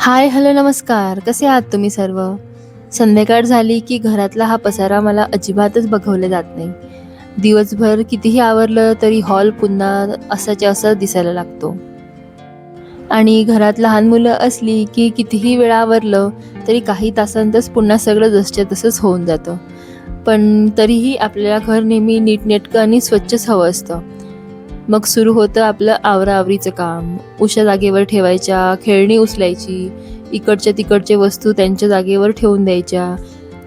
हाय, hello, नमस्कार. कसे आहात तुम्ही सर्व? संध्याकाळ झाली की घरातला हा पसारा मला अजिबातच बघवला जात नाही. दिवसभर कितीही आवरलं तरी हॉल पुन्हा असाच्या असा दिसायला लागतो. आणि घरात लहान मुलं असली की कितीही वेळा आवरलं तरी काही तासांतच पुन्हा सगळं जसच्या तसंच होऊन जातं. पण तरीही आपल्याला घर नेहमी नीटनेटकं आणि स्वच्छच हवं असतं. मग सुरू होतं आपलं आवराआवरीचं काम. उश्या जागेवर ठेवायच्या, खेळणी उचलायची, इकडच्या तिकडच्या वस्तू त्यांच्या जागेवर ठेवून द्यायच्या.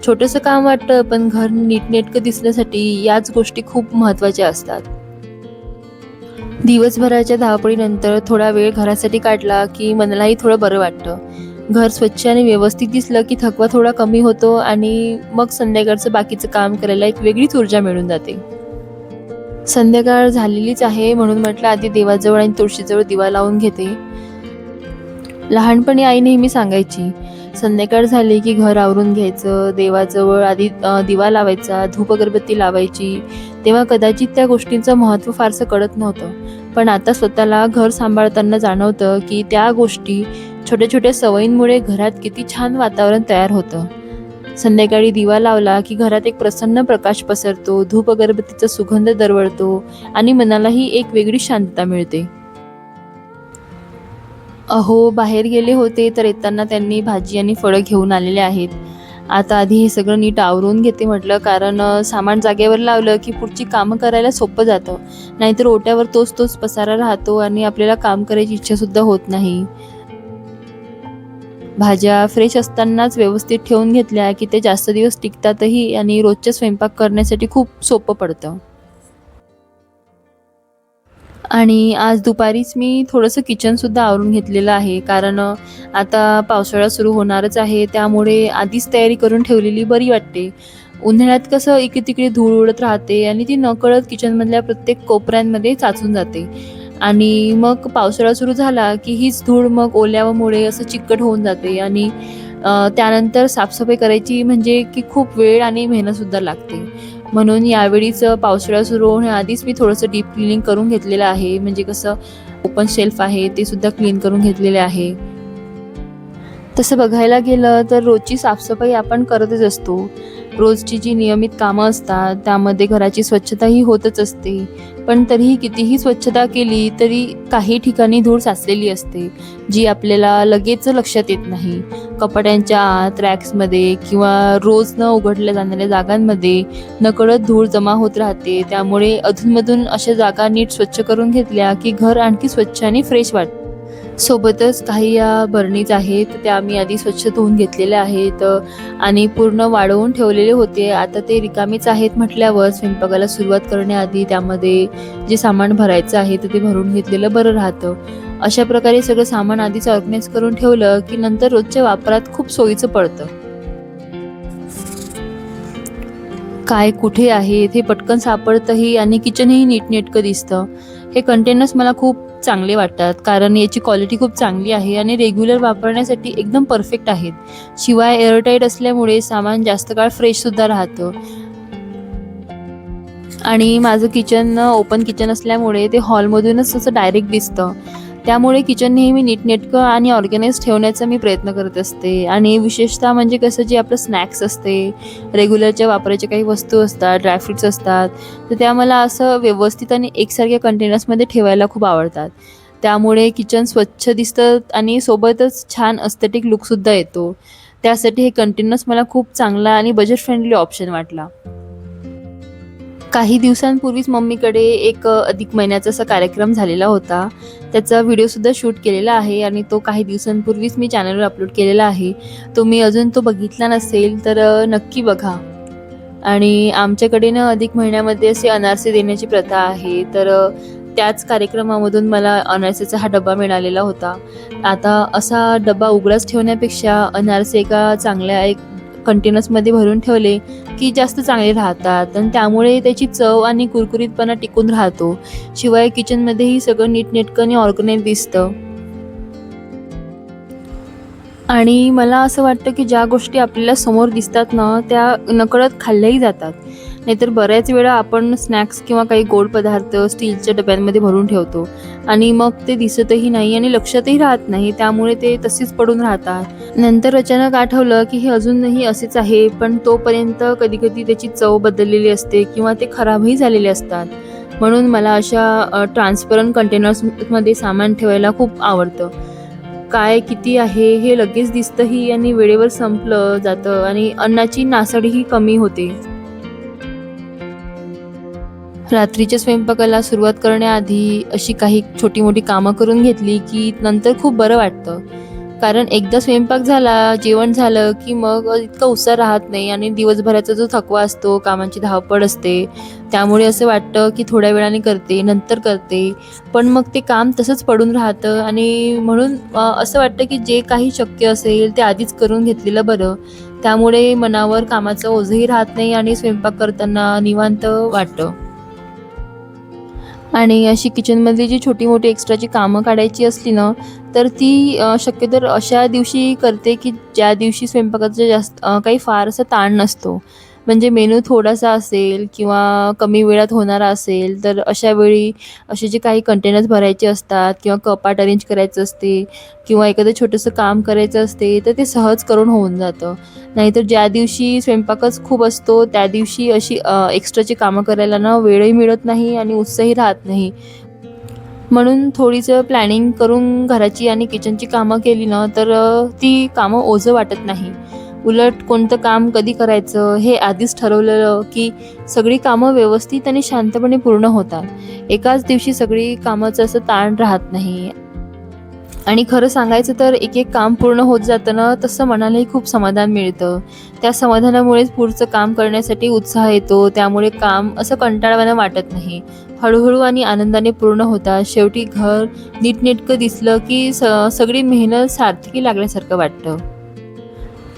छोटंसं काम वाटतं, पण घर नीटनेटकं दिसण्यासाठी याच गोष्टी खूप महत्त्वाच्या असतात. दिवसभराच्या धावपळीनंतर थोडा वेळ घरासाठी काढला की मनालाही थोडं बरं वाटतं. घर स्वच्छ आणि व्यवस्थित दिसलं की थकवा थोडा कमी होतो आणि मग संध्याकाळचं बाकीचं काम करायला एक वेगळीच ऊर्जा मिळून जाते. संध्याकाळ झालेलीच आहे म्हणून म्हटलं आधी देवाजवळ आणि तुळशीजवळ दिवा लावून घेते. लहानपणी आई नेहमी सांगायची, संध्याकाळ झाली की घर आवरून घ्यायचं, देवाजवळ आधी दिवा लावायचा, धूप अगरबत्ती लावायची. तेव्हा कदाचित त्या गोष्टींचं महत्त्व फारसं कळत नव्हतं. पण आता स्वतःला घर सांभाळताना जाणवतं की त्या गोष्टी, छोट्या-छोट्या सवयींमुळे घरात किती छान वातावरण तयार होतं. संध्याकाळी दिवा लावला की घरात एक प्रसन्न प्रकाश पसरतो, धूप अगरबत्तीचा सुगंध दरवळतो आणि मनालाही एक वेगळी शांतता मिळते. अहो, बाहेर गेले होते तर येताना त्यांनी भाजी आणि फळं घेऊन आलेले आहेत. आता आधी हे सगळं नीट आवरून घेते म्हटलं, कारण सामान जागेवर लावलं की पुढची कामं करायला सोपं जातं. नाहीतर ओट्यावर तोच तोच पसारा राहतो आणि आपल्याला काम करायची इच्छासुद्धा होत नाही. भाज्या फ्रेश असतानाच व्यवस्थित ठेवून घेतल्या की ते जास्त दिवस टिकतातही आणि रोजच्या स्वयंपाक करण्यासाठी खूप सोपं पडतं. आणि आज दुपारीच मी थोडंसं किचनसुद्धा आवरून घेतलेलं आहे. कारण आता पावसाळा सुरू होणारच आहे. त्यामुळे आधीच तयारी करून ठेवलेली बरी वाटते. उन्हाळ्यात कसं इकडे-तिकडे धूळ उडत राहते आणि ती नकळत किचनमधल्या प्रत्येक कोपऱ्यांमध्ये साचून जाते. आणि मग पावसाळा सुरू झाला की हीच धूळ मग ओल्यामुळे असं चिकट होऊन जाते आणि त्यानंतर साफसफाई करायची म्हणजे की खूप वेळ आणि मेहनतसुद्धा लागते. म्हणून यावेळीच पावसाळा सुरू होण्याआधीच मी थोडंसं डीप क्लीनिंग करून घेतलेलं आहे. म्हणजे कसं ओपन शेल्फ आहे ते सुद्धा क्लीन करून घेतलेले आहे. तसं बघायला गेलं तर रोजची साफसफाई आपण करतच असतो. रोजची जी नियमित कामं असतात त्यामध्ये घराची स्वच्छताही होतच असते. पण तरीही कितीही स्वच्छता केली तरी काही ठिकाणी धूळ साचलेली असते, जी आपल्याला लगेच लक्षात येत नाही. कपाट्यांच्या आत, रॅक्समध्ये किंवा रोज न उघडल्या जाणाऱ्या जागांमध्ये नकळत धूळ जमा होत राहते. त्यामुळे अधूनमधून अशा जागा नीट स्वच्छ करून घेतल्या की घर आणखी स्वच्छ आणि फ्रेश वाटतं. सोबतच काही या बरणीज आहेत, त्या मी आधी स्वच्छ धुवून घेतलेल्या आहेत आणि पूर्ण वाळवून ठेवलेले होते. आता ते रिकामीच आहेत म्हटल्यावर स्वयंपाकाला सुरुवात करण्याआधी त्यामध्ये जे सामान भरायचं आहे, तर ते भरून घेतलेलं बरं राहतं. अशा प्रकारे सगळं सामान आधीच ऑर्गनाइज करून ठेवलं, की नंतर रोजच्या वापरात खूप सोयीचं पडतं. काय कुठे आहे हे पटकन सापडतंही आणि किचनही नीटनेटकं दिसतं. हे कंटेनर्स मला खूप चांगले वाटतात, कारण याची क्वालिटी खूप चांगली आहे आणि रेग्युलर वापरण्यासाठी एकदम परफेक्ट आहेत. शिवाय एअरटाईट असल्यामुळे सामान जास्त काळ फ्रेशसुद्धा राहतं. आणि माझं किचन ओपन किचन असल्यामुळे ते हॉलमधूनच असं डायरेक्ट दिसतं. त्यामुळे किचन नेहमी नीटनेटकं आणि ऑर्गनाइज ठेवण्याचा मी प्रयत्न करत असते आणि विशेषतः म्हणजे कसं जे आपलं स्नॅक्स असते, रेग्युलरच्या वापराच्या काही वस्तू असतात, ड्रायफ्रुट्स असतात, तर त्या मला असं व्यवस्थित आणि एकसारख्या कंटेनर्समध्ये ठेवायला खूप आवडतात. त्यामुळे किचन स्वच्छ दिसतं आणि सोबतच छान एस्थेटिक लूकसुद्धा येतो. त्यासाठी हे कंटेनर्स मला खूप चांगला आणि बजेट फ्रेंडली ऑप्शन वाटला. काही दिवसांपूर्वीच मम्मीकडे एक अधिक महिन्याचा असा कार्यक्रम झालेला होता. त्याचा व्हिडिओसुद्धा शूट केलेला आहे आणि तो काही दिवसांपूर्वीच मी चॅनलवर अपलोड केलेला आहे. तुम्ही अजून तो बघितला नसेल तर नक्की बघा. आणि आमच्याकडे ना अधिक महिन्यामध्ये असे अनारसे देण्याची प्रथा आहे. तर त्याच कार्यक्रमामधून मला अनारसेचा हा डब्बा मिळालेला होता. आता असा डब्बा उघडाच ठेवण्यापेक्षा अनारसे एका चांगल्या एक कंटेनर्समध्ये भरून ठेवले की जास्त चांगले राहतात आणि त्यामुळे त्याची चव आणि कुरकुरीतपणा टिकून राहतो. शिवाय किचनमध्येही सगळं नीटनेटकं आणि ऑर्गनाइज दिसतं. आणि मला असं वाटतं की ज्या गोष्टी आपल्याला समोर दिसतात ना, त्या नकळत खाल्ल्याही जातात. नाहीतर बऱ्याच वेळा आपण स्नॅक्स किंवा काही गोड पदार्थ स्टीलच्या डब्यांमध्ये भरून ठेवतो आणि मग ते दिसतही नाही आणि लक्षातही राहत नाही, त्यामुळे ते तसेच पडून राहतात. नंतर अचानक आठवलं की हे अजूनही असेच आहे, पण तोपर्यंत कधी-कधी त्याची चव बदललेली असते किंवा ते खराबही झालेले असतात. म्हणून मला अशा ट्रान्सपरंट कंटेनर्समध्ये सामान ठेवायला खूप आवडतं. काय किती आहे हे लगेच दिसतंही आणि वेळेवर संपलं जातं आणि अन्नाची नासाडीही कमी होते. रात्रीच्या स्वयंपाकाला सुरुवात करण्याआधी अशी काही छोटी-मोठी कामं करून घेतली, की नंतर खूप बरं वाटतं. कारण एकदा स्वयंपाक झाला, जेवण झालं, की मग इतका उत्साह राहत नाही आणि दिवसभराचा जो थकवा असतो, कामाची धावपळ असते, त्यामुळे असं वाटतं, की थोड्या वेळाने करते, नंतर करते. पण मग ते काम तसंच पडून राहतं आणि म्हणून असं वाटतं, की जे काही शक्य असेल ते आधीच करून घेतलेलं बरं. त्यामुळे मनावर कामाचं ओझंही राहत नाही आणि स्वयंपाक करताना निवांत वाटतं. आणि अशी किचनमधली जी छोटी-मोठी एक्स्ट्राची कामं काढायची असली ना, तर ती शक्यतो अशा दिवशी करते, की ज्या दिवशी स्वयंपाकाचा काही फार असा ताण नसतो. म्हणजे मेनू थोडासा असेल किंवा कमी वेळात होणारा असेल, तर अशा वेळी असे जे काही कंटेनर्स भरायचे असतात किंवा कपाट अरेंज करायचं असते किंवा एखादं छोटंसं काम करायचं असते, तर ते सहज करून होऊन जातं. नाहीतर ज्या दिवशी स्वयंपाकच खूप असतो, त्या दिवशी अशी एक्स्ट्राची कामं करायला ना वेळही मिळत नाही आणि उत्साहही राहत नाही. म्हणून थोडीसं प्लॅनिंग करून घराची आणि किचनची कामं केली ना, तर ती कामं ओझं वाटत नाही. उलट कोणतं काम कधी करायचं हे आधीच ठरवलेलं, की सगळी कामं व्यवस्थित आणि शांतपणे पूर्ण होतात. एकाच दिवशी सगळी कामाचं असं ताण राहत नाही. आणि खरं सांगायचं तर एक-एक काम पूर्ण होत जातं ना, तसं मनालाही खूप समाधान मिळतं. त्या समाधानामुळेच पुढचं काम करण्यासाठी उत्साह येतो. त्यामुळे काम असं कंटाळवाणं वाटत नाही. हळू आणि आनंदाने पूर्ण होतात. शेवटी घर नीटनेटकं दिसलं की सगळी मेहनत सार्थकी लागल्यासारखं वाटतं.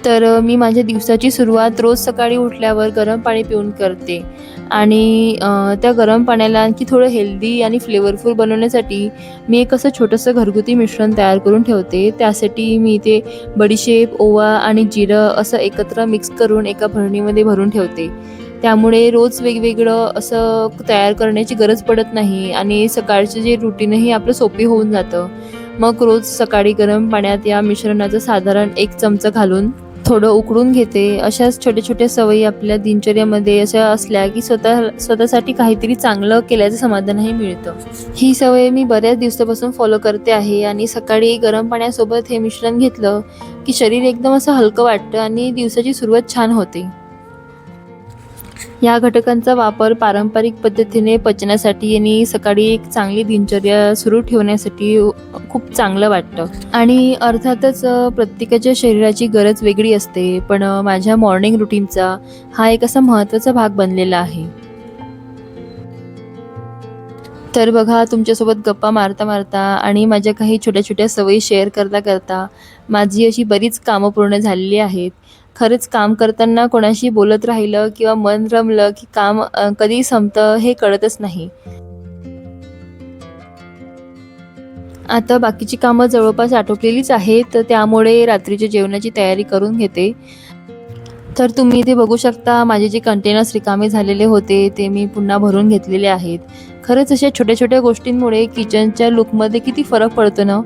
तर मी माझ्या दिवसाची सुरुवात रोज सकाळी उठल्यावर गरम पाणी पिऊन करते आणि त्या गरम पाण्याला आणखी थोडं हेल्दी आणि फ्लेवरफुल बनवण्यासाठी मी एक असं छोटंसं घरगुती मिश्रण तयार करून ठेवते. त्यासाठी मी इथे बडीशेप, ओवा आणि जिरं असं एकत्र मिक्स करून एका भरणीमध्ये भरून ठेवते. त्यामुळे रोज वेगवेगळं असं तयार करण्याची गरज पडत नाही आणि सकाळचं जे रुटीनही आपलं सोपी होऊन जातं. मग रोज सकाळी गरम पाण्यात या मिश्रणाचं साधारण 1 चमचा घालून थोडं उकळून घेते. अशाच छोट्या-छोट्या सवयी आपल्या दिनचर्येमध्ये अशा असल्या, की स्वतःसाठी काहीतरी चांगलं केल्याचं समाधानही मिळतं. ही सवय मी बऱ्याच दिवसापासून फॉलो करते आहे आणि सकाळी गरम पाण्यासोबत हे मिश्रण घेतलं, की शरीर एकदम असं हलकं वाटतं आणि दिवसाची सुरुवात छान होते. या घटकांचा वापर पारंपरिक पद्धतीने पचनासाठी आणि सकाळी एक चांगली दिनचर्या सुरू ठेवण्यासाठी खूप चांगलं वाटतं. आणि अर्थातच प्रत्येकाच्या शरीराची गरज वेगळी असते, पण माझ्या मॉर्निंग रुटीनचा हा एक असा महत्त्वाचा भाग बनलेला आहे. तर बघा, तुमच्यासोबत गप्पा मारता-मारता आणि माझ्या काही छोट्या-छोट्या सवयी शेअर करता-करता माझी अशी बरीच कामं पूर्ण झालेली आहेत. खरंच काम करताना कोणाशी बोलत राहिलं किंवा मन रमलं, की काम कधी संपतं हे कळतच नाही. आता बाकीची कामं जवळपास आटोपलेलीच आहेत, तर त्यामुळे रात्रीच्या जेवणाची तयारी करून घेते. तर तुम्ही इथे बघू शकता माझे जे कंटेनर्स रिकामे झालेले होते, ते मी पुन्हा भरून घेतलेले आहेत. खरंच अशा छोट्या-छोट्या गोष्टींमुळे किचनच्या लूकमध्ये किती फरक पडतो ना.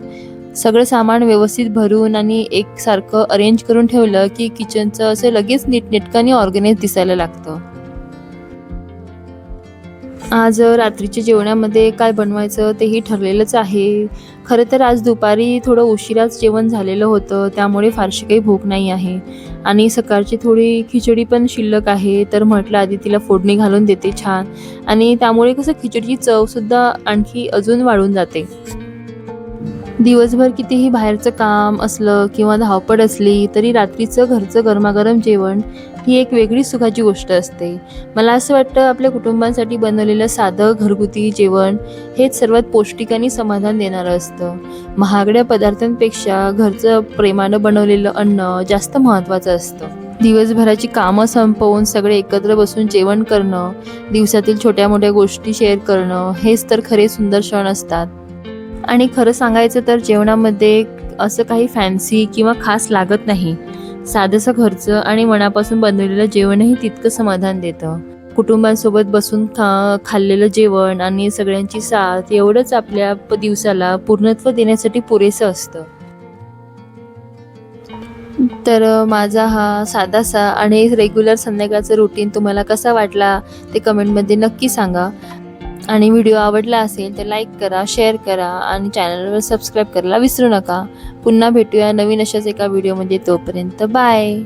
सगळं सामान व्यवस्थित भरून आणि एकसारखं अरेंज करून ठेवलं, की किचनचं असं लगेच नीटनेटकं आणि ऑर्गनाइज दिसायला लागतं. आज रात्रीच्या जेवणामध्ये काय बनवायचं तेही ठरलेलंच आहे. खरं तर आज दुपारी थोडं उशिराच जेवण झालेलं होतं, त्यामुळे फारशी काही भूक नाही आहे आणि सकाळची थोडी खिचडी पण शिल्लक आहे, तर म्हटलं आधी तिला फोडणी घालून देते छान आणि त्यामुळे कसं खिचडीची चवसुद्धा आणखी अजून वाढून जाते. दिवसभर कितीही बाहेरचं काम असलं किंवा धावपळ असली तरी रात्रीचं घरचं गरमागरम जेवण ही एक वेगळी सुखाची गोष्ट असते. मला असं वाटतं आपल्या कुटुंबासाठी बनवलेलं साधं घरगुती जेवण हेच सर्वात पौष्टिक आणि समाधान देणारं असतं. महागड्या पदार्थांपेक्षा घरचं प्रेमानं बनवलेलं अन्न जास्त महत्त्वाचं असतं. दिवसभराची कामं संपवून सगळे एकत्र बसून जेवण करणं, दिवसातील छोट्या-मोठ्या गोष्टी शेअर करणं हेच तर खरे सुंदर क्षण असतात. आणि खरं सांगायचं तर जेवणामध्ये असं काही फॅन्सी किंवा खास लागत नाही. साधंसं घरचं आणि मनापासून बनवलेलं जेवणही तितकं समाधान देतं. कुटुंबांसोबत बसून खाल्लेलं जेवण आणि सगळ्यांची साथ एवढंच आपल्या दिवसाला पूर्णत्व देण्यासाठी पुरेसं असतं. तर माझा हा साधासा आणि रेग्युलर संध्याकाळचा रुटीन तुम्हाला कसा वाटला ते कमेंटमध्ये नक्की सांगा. आणि व्हिडिओ आवडला असेल तर लाईक करा, शेअर करा आणि चॅनलवर सबस्क्राईब करायला विसरू नका. पुन्हा भेटूया नवीन अशाच एका व्हिडिओमध्ये. तोपर्यंत बाय.